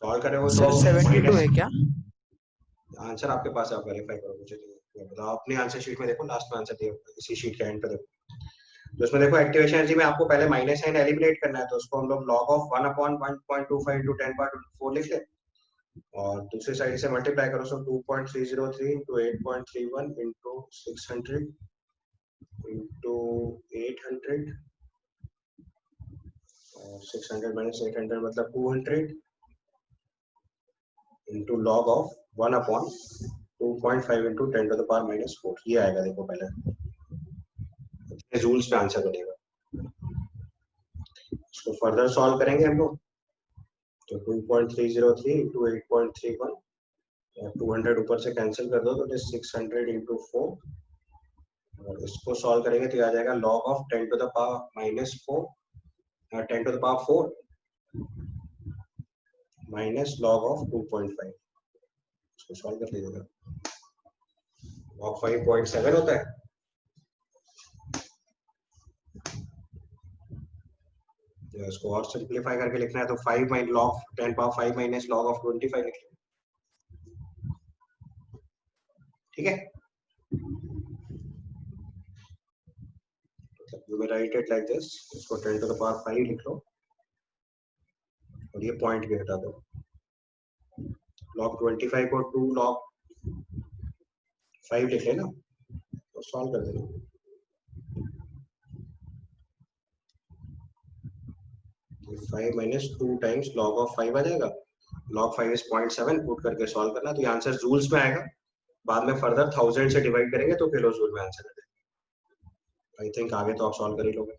Solve करें वो सर तो 72 है क्या? आंसर आपके पास है, आप वेरीफाई करो, मुझे बताओ। अपनी आंसर शीट में देखो, लास्ट में आंसर दिया इसी शीट के एंड पे देखो। तो उसमें देखो एक्टिवेशन एनर्जी में आपको पहले माइनस साइन एलिमिनेट करना है, तो उसको हम लोग log of 1/1.25 into 10^4 लिख ले, और दूसरी साइड से मल्टीप्लाई करो। सो 2.303 into 8.31 into 600 into 800, और 600 minus 800 मतलब 200 into log of 1/2.5 into 10⁻⁻4। ये आएगा देखो पहले, जूल्स पे आंसर बनेगा। इसको फर्दर सॉल्व करेंगे हम लोग, तो 2.303 into 8.31, और 200 ऊपर से कैंसिल कर दो तो 600 into 4, और इसको सॉल्व करेंगे तो आ जाएगा log of 10⁻⁻4 minus log of 2.5। इसको सॉल्व कर लीजिएगा, log 5.7 होता है। इसको और सिंप्लीफाई करके लिखना है तो 5 minus log 10⁻5 minus log of 25 लिख लें, ठीक है। You may write it like this, इसको 10⁻5 लिख लो, और ये पॉइंट भी हटा दो। log 25 को 2 log 5 लिख लेना, तो सॉल्व कर देना। तो 5 minus 2 times log of 5 आ जाएगा। log 5 is 0.7, पुट करके सॉल्व करना, तो ये आंसर जूल्स में आएगा। बाद में फर्दर 1000 से डिवाइड करेंगे तो किलो जूल में आंसर आ जाएगा। आई थिंक आगे तो आप सॉल्व कर ही लोगे।